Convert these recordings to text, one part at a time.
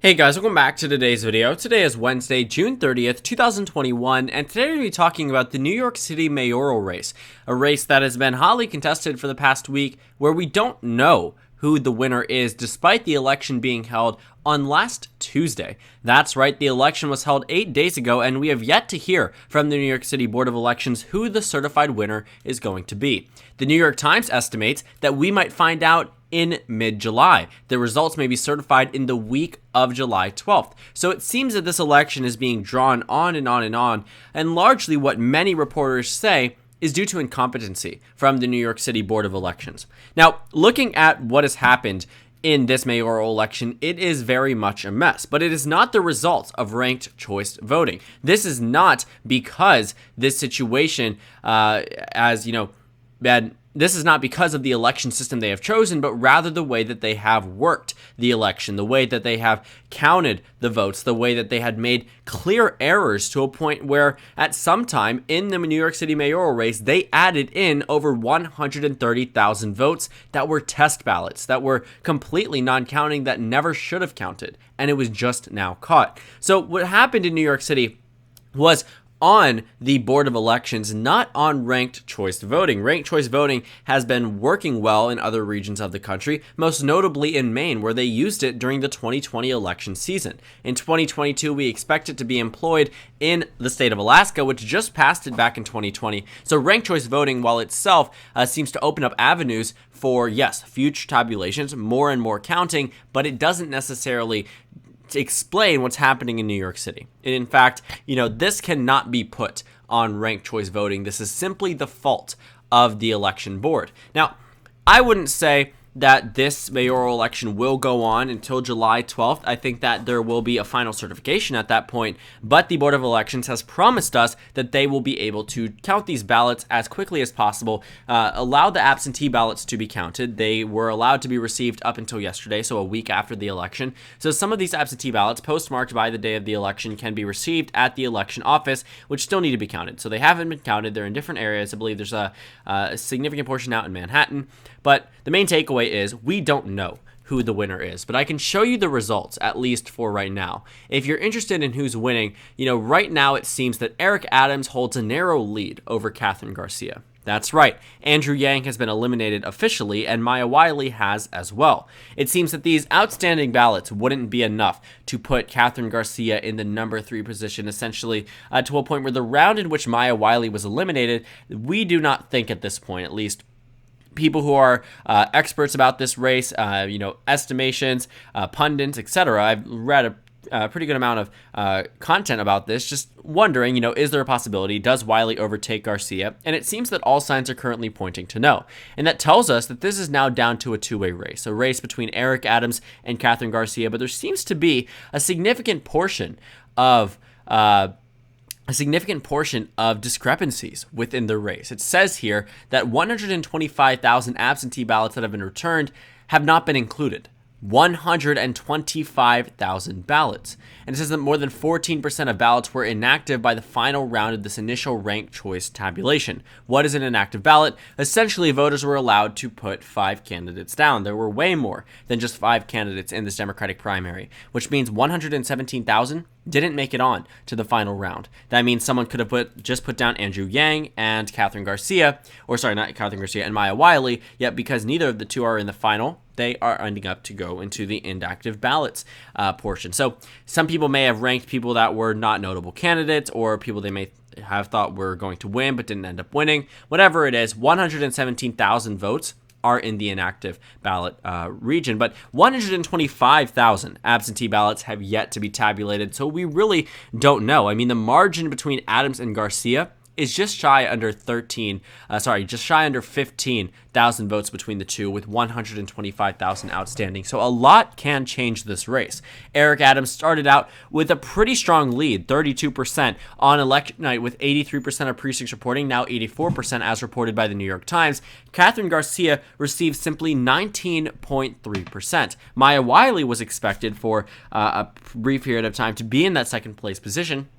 Hey guys, welcome back to today's video. Today is Wednesday, June 30th, 2021, and today we're going to be talking about the New York City mayoral race, a race that has been hotly contested for the past week, where we don't know who the winner is, despite the election being held on last Tuesday. That's right, the election was held 8 days ago, and we have yet to hear from the New York City Board of Elections who the certified winner is going to be. The New York Times estimates that we might find out in mid-July. The results may be certified in the week of July 12th. So it seems that this election is being drawn on and on and on, and largely what many reporters say is due to incompetency from the New York City Board of Elections. Now, looking at what has happened in this mayoral election, it is very much a mess, but it is not the result of ranked choice voting. This is not because this situation, this is not because of the election system they have chosen, but rather the way that they have worked the election, the way that they have counted the votes, the way that they had made clear errors to a point where at some time in the New York City mayoral race, they added in over 130,000 votes that were test ballots, that were completely non-counting, that never should have counted, and it was just now caught. So what happened in New York City was on the Board of Elections, not on ranked choice voting. Ranked choice voting has been working well in other regions of the country, most notably in Maine, where they used it during the 2020 election season. In 2022, we expect it to be employed in the state of Alaska, which just passed it back in 2020. So ranked choice voting, while itself seems to open up avenues for, yes, future tabulations, more and more counting, but it doesn't necessarily to explain what's happening in New York City. And in fact, this cannot be put on ranked choice voting. This is simply the fault of the election board. Now, I wouldn't say that this mayoral election will go on until July 12th. I think that there will be a final certification at that point, but the Board of Elections has promised us that they will be able to count these ballots as quickly as possible, allow the absentee ballots to be counted. They were allowed to be received up until yesterday, so a week after the election. So some of these absentee ballots postmarked by the day of the election can be received at the election office, which still need to be counted. So they haven't been counted. They're in different areas. I believe there's a significant portion out in Manhattan, but the main takeaway is we don't know who the winner is, but I can show you the results, at least for right now. If you're interested in who's winning, right now it seems that Eric Adams holds a narrow lead over Kathryn Garcia. That's right, Andrew Yang has been eliminated officially, and Maya Wiley has as well. It seems that these outstanding ballots wouldn't be enough to put Kathryn Garcia in the number 3 position, essentially to a point where the round in which Maya Wiley was eliminated, we do not think at this point, at least, people who are experts about this race, estimations, pundits, etc. I've read a pretty good amount of content about this, just wondering, is there a possibility? Does Wiley overtake Garcia? And it seems that all signs are currently pointing to no. And that tells us that this is now down to a two-way race, a race between Eric Adams and Kathryn Garcia, but there seems to be a significant portion of discrepancies within the race. It says here that 125,000 absentee ballots that have been returned have not been included. 125,000 ballots. And it says that more than 14% of ballots were inactive by the final round of this initial ranked choice tabulation. What is an inactive ballot? Essentially, voters were allowed to put 5 candidates down. There were way more than just 5 candidates in this Democratic primary, which means 117,000 didn't make it on to the final round. That means someone could have put down Andrew Yang and Kathryn Garcia, not Kathryn Garcia and Maya Wiley, yet because neither of the two are in the final, they are ending up to go into the inactive ballots portion. So some people may have ranked people that were not notable candidates, or people they may have thought were going to win but didn't end up winning. Whatever it is, 117,000 votes are in the inactive ballot region, but 125,000 absentee ballots have yet to be tabulated, so we really don't know. I mean, the margin between Adams and Garcia is just shy under 15,000 votes between the two, with 125,000 outstanding. So a lot can change this race. Eric Adams started out with a pretty strong lead, 32% on election night, with 83% of precincts reporting, now 84% as reported by the New York Times. Kathryn Garcia received simply 19.3%. Maya Wiley was expected for a brief period of time to be in that second place position,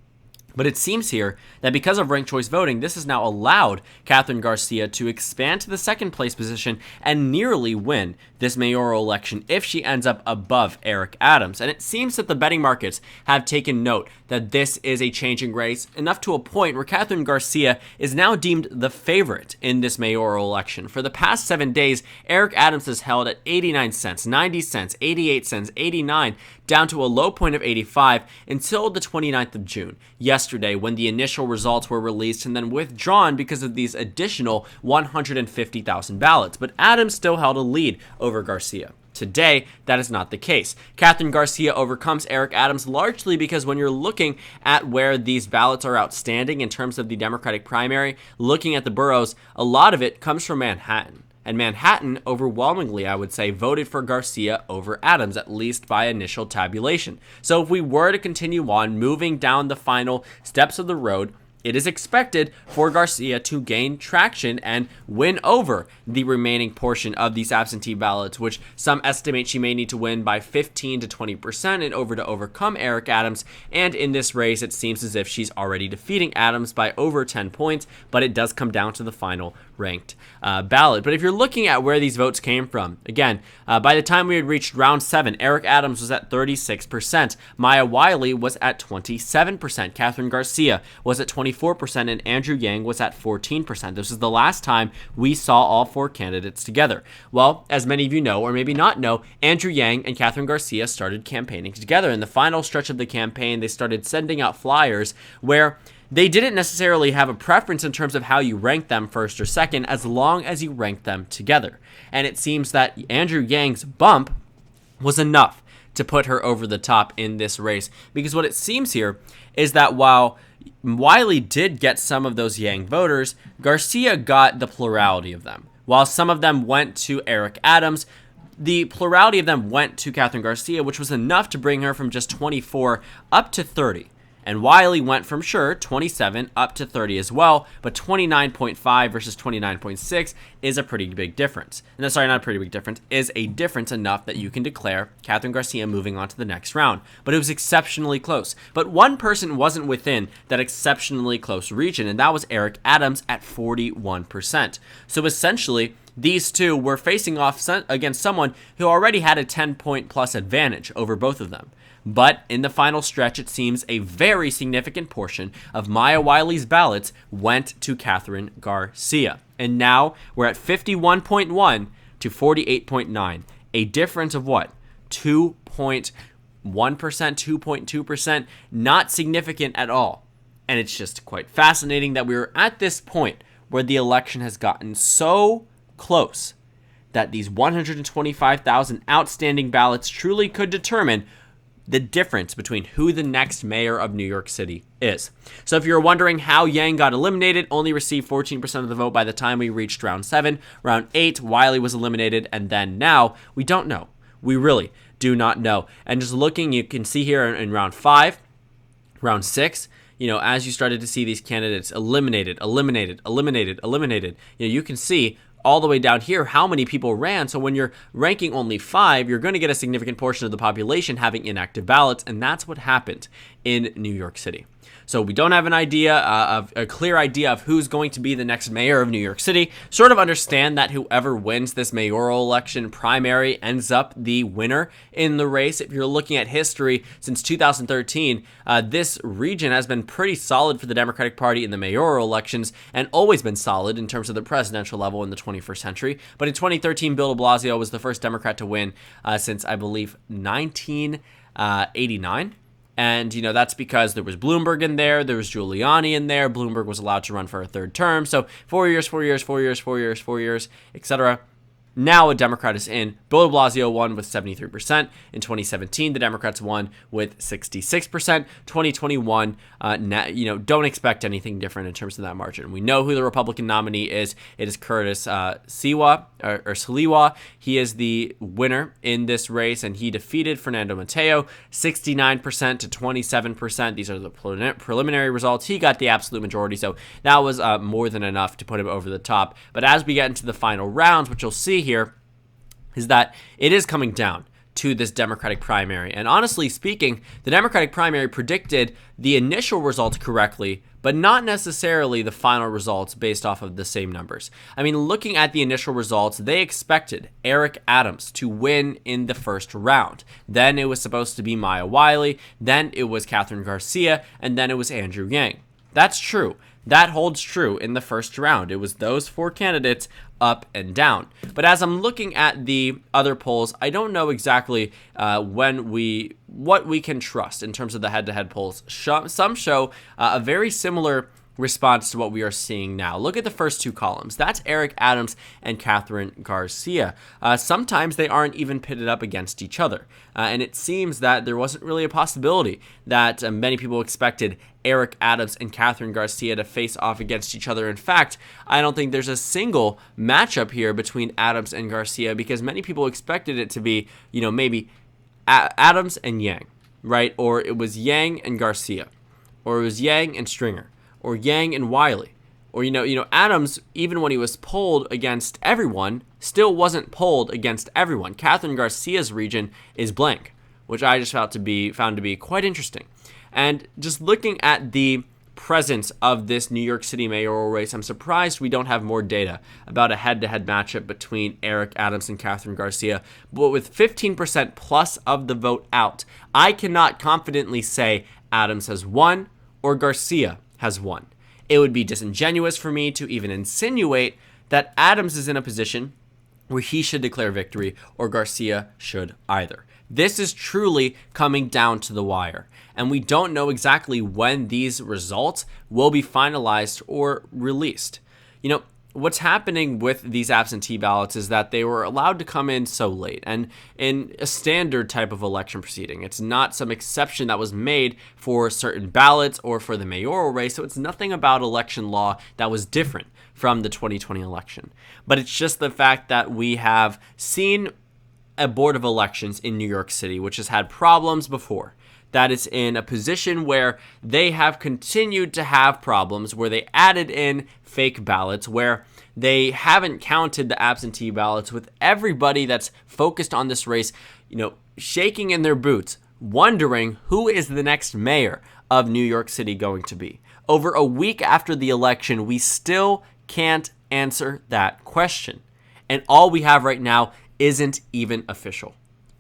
But it seems here that because of ranked choice voting, this has now allowed Kathryn Garcia to expand to the second place position and nearly win this mayoral election if she ends up above Eric Adams. And it seems that the betting markets have taken note that this is a changing race, enough to a point where Kathryn Garcia is now deemed the favorite in this mayoral election. For the past 7 days, Eric Adams has held at 89 cents, 90 cents, 88 cents, 89, down to a low point of 85 until the 29th of June, yesterday, when the initial results were released and then withdrawn because of these additional 150,000 ballots. But Adams still held a lead over Garcia. Today, that is not the case. Kathryn Garcia overcomes Eric Adams largely because when you're looking at where these ballots are outstanding in terms of the Democratic primary, looking at the boroughs, a lot of it comes from Manhattan. And Manhattan, overwhelmingly, I would say, voted for Garcia over Adams, at least by initial tabulation. So if we were to continue on moving down the final steps of the road, it is expected for Garcia to gain traction and win over the remaining portion of these absentee ballots, which some estimate she may need to win by 15 to 20% in order to overcome Eric Adams. And in this race, it seems as if she's already defeating Adams by over 10 points, but it does come down to the final ranked ballot. But if you're looking at where these votes came from, again, by the time we had reached round 7, Eric Adams was at 36%, Maya Wiley was at 27%, Kathryn Garcia was at 24%, and Andrew Yang was at 14%. This is the last time we saw all four candidates together. Well, as many of you know, or maybe not know, Andrew Yang and Kathryn Garcia started campaigning together. In the final stretch of the campaign, they started sending out flyers where they didn't necessarily have a preference in terms of how you rank them first or second, as long as you rank them together. And it seems that Andrew Yang's bump was enough to put her over the top in this race. Because what it seems here is that while Wiley did get some of those Yang voters, Garcia got the plurality of them. While some of them went to Eric Adams, the plurality of them went to Kathryn Garcia, which was enough to bring her from just 24 up to 30. And Wiley went from, 27 up to 30 as well, but 29.5 versus 29.6 is a pretty big difference. And sorry, not a pretty big difference, is a difference enough that you can declare Kathryn Garcia moving on to the next round. But it was exceptionally close. But one person wasn't within that exceptionally close region, and that was Eric Adams at 41%. So essentially, these two were facing off against someone who already had a 10-point plus advantage over both of them. But in the final stretch, it seems a very significant portion of Maya Wiley's ballots went to Kathryn Garcia. And now we're at 51.1 to 48.9. A difference of what? 2.1%, 2.2%. Not significant at all. And it's just quite fascinating that we're at this point where the election has gotten so close that these 125,000 outstanding ballots truly could determine the difference between who the next mayor of New York City is. So if you're wondering how Yang got eliminated, only received 14% of the vote by the time we reached round 7. Round 8, Wiley was eliminated, and then now, we don't know. We really do not know. And just looking, you can see here in round 5, round 6, as you started to see these candidates eliminated, you can see all the way down here how many people ran. So when you're ranking only 5, you're going to get a significant portion of the population having inactive ballots, and that's what happened in New York City. So we don't have an idea of a clear idea of who's going to be the next mayor of New York City. Sort of understand that whoever wins this mayoral election primary ends up the winner in the race. If you're looking at history since 2013, this region has been pretty solid for the Democratic Party in the mayoral elections and always been solid in terms of the presidential level in the 21st century. But in 2013, Bill de Blasio was the first Democrat to win since, I believe, 1989. And, that's because there was Bloomberg in there was Giuliani in there. Bloomberg was allowed to run for a third term. So 4 years, etc. Now a Democrat is in. Bill de Blasio won with 73%. In 2017, the Democrats won with 66%. 2021, don't expect anything different in terms of that margin. We know who the Republican nominee is. It is Curtis Sliwa. He is the winner in this race, and he defeated Fernando Mateo, 69% to 27%. These are the preliminary results. He got the absolute majority, so that was more than enough to put him over the top. But as we get into the final rounds, what you'll see here is that it is coming down to this Democratic primary. And honestly speaking, the Democratic primary predicted the initial results correctly, but not necessarily the final results based off of the same numbers. I mean, looking at the initial results, they expected Eric Adams to win in the first round. Then it was supposed to be Maya Wiley, then it was Catherine Garcia, and then it was Andrew Yang. That's true. That holds true in the first round. It was those 4 candidates up and down. But as I'm looking at the other polls, I don't know exactly what we can trust in terms of the head-to-head polls. Some show a very similar response to what we are seeing now. Look at the first 2 columns. That's Eric Adams and Catherine Garcia. Sometimes they aren't even pitted up against each other. And it seems that there wasn't really a possibility that many people expected Eric Adams and Catherine Garcia to face off against each other. In fact, I don't think there's a single matchup here between Adams and Garcia, because many people expected it to be, maybe Adams and Yang, right? Or it was Yang and Garcia, or it was Yang and Stringer, or Yang and Wiley, or Adams, even when he was polled against everyone, still wasn't polled against everyone. Catherine Garcia's region is blank, which I just found to be quite interesting. And just looking at the presence of this New York City mayoral race, I'm surprised we don't have more data about a head-to-head matchup between Eric Adams and Catherine Garcia. But with 15% plus of the vote out, I cannot confidently say Adams has won or Garcia has won. It would be disingenuous for me to even insinuate that Adams is in a position where he should declare victory or Garcia should either. This is truly coming down to the wire, and we don't know exactly when these results will be finalized or released. What's happening with these absentee ballots is that they were allowed to come in so late, and in a standard type of election proceeding. It's not some exception that was made for certain ballots or for the mayoral race, so it's nothing about election law that was different from the 2020 election. But it's just the fact that we have seen a board of elections in New York City, which has had problems before, that is in a position where they have continued to have problems, where they added in fake ballots, where they haven't counted the absentee ballots, with everybody that's focused on this race, shaking in their boots, wondering who is the next mayor of New York City going to be. Over a week after the election, we still can't answer that question. And all we have right now isn't even official.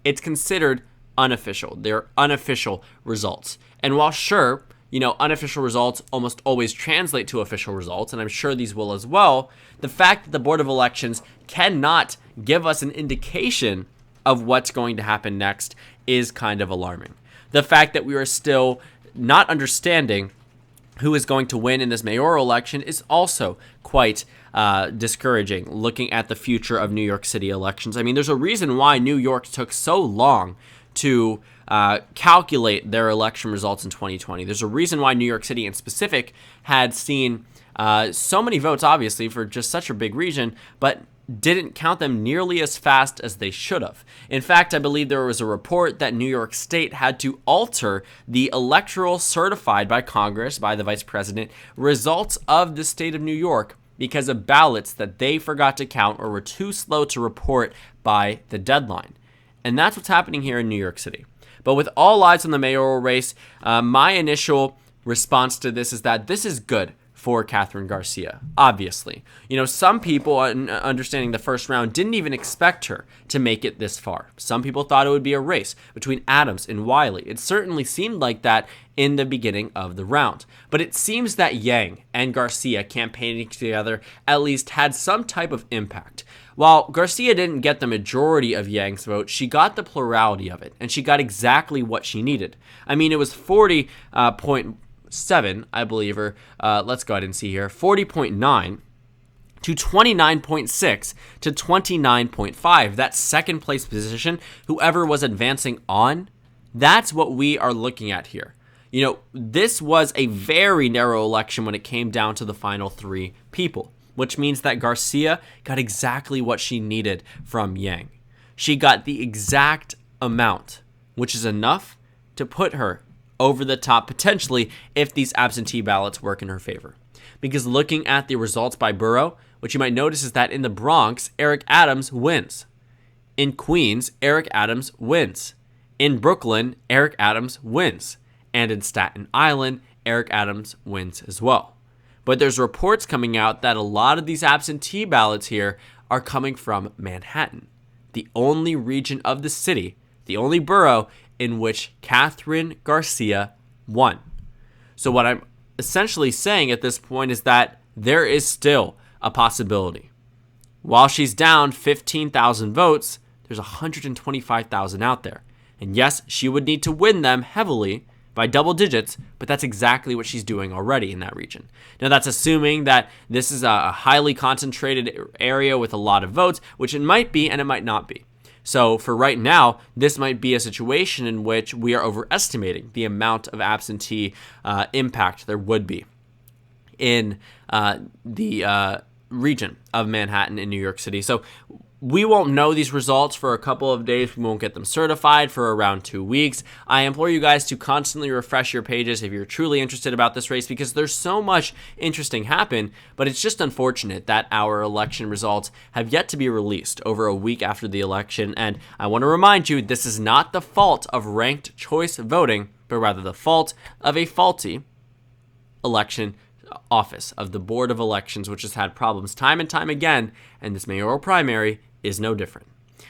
It's considered unofficial. They're unofficial results. And while sure, unofficial results almost always translate to official results, and I'm sure these will as well, the fact that the Board of Elections cannot give us an indication of what's going to happen next is kind of alarming. The fact that we are still not understanding who is going to win in this mayoral election is also quite discouraging, looking at the future of New York City elections. I mean, there's a reason why New York took so long to calculate their election results in 2020. There's a reason why New York City in specific had seen so many votes, obviously, for just such a big region, but didn't count them nearly as fast as they should have. In fact, I believe there was a report that New York State had to alter the electoral certified by Congress, by the Vice President, results of the state of New York because of ballots that they forgot to count or were too slow to report by the deadline. And that's what's happening here in New York City. But with all eyes on the mayoral race, my initial response to this is that this is good for Catherine Garcia, obviously. Some people, understanding the first round, didn't even expect her to make it this far. Some people thought it would be a race between Adams and Wiley. It certainly seemed like that in the beginning of the round. But it seems that Yang and Garcia campaigning together at least had some type of impact. While Garcia didn't get the majority of Yang's vote, she got the plurality of it, and she got exactly what she needed. I mean, it was 40.7, I believe, or let's go ahead and see here, 40.9 to 29.6 to 29.5. That second place position, whoever was advancing on, that's what we are looking at here. This was a very narrow election when it came down to the final 3 people, which means that Garcia got exactly what she needed from Yang. She got the exact amount, which is enough to put her over the top potentially if these absentee ballots work in her favor. Because looking at the results by borough, what you might notice is that in the Bronx, Eric Adams wins. In Queens, Eric Adams wins. In Brooklyn, Eric Adams wins. And in Staten Island, Eric Adams wins as well. But there's reports coming out that a lot of these absentee ballots here are coming from Manhattan, the only region of the city, the only borough in which Catherine Garcia won. So what I'm essentially saying at this point is that there is still a possibility. While she's down 15,000 votes, there's 125,000 out there. And yes, she would need to win them heavily by double digits, but that's exactly what she's doing already in that region. Now, that's assuming that this is a highly concentrated area with a lot of votes, which it might be and it might not be. So for right now, this might be a situation in which we are overestimating the amount of absentee impact there would be in the region of Manhattan in New York City. So we won't know these results for a couple of days. We won't get them certified for around 2 weeks. I implore you guys to constantly refresh your pages if you're truly interested about this race, because there's so much interesting happen, but it's just unfortunate that our election results have yet to be released over a week after the election. And I want to remind you, this is not the fault of ranked choice voting, but rather the fault of a faulty election office of the Board of Elections, which has had problems time and time again, and this mayoral primary is no different.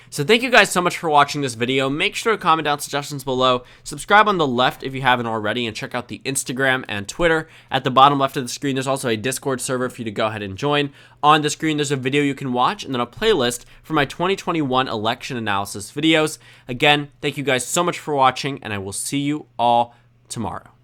So thank you guys so much for watching this video. Make sure to comment down suggestions below, subscribe on the left if you haven't already, and check out the Instagram and Twitter. At the bottom left of the screen, there's also a Discord server for you to go ahead and join. On the screen, there's a video you can watch, and then a playlist for my 2021 election analysis videos. Again, thank you guys so much for watching, and I will see you all tomorrow.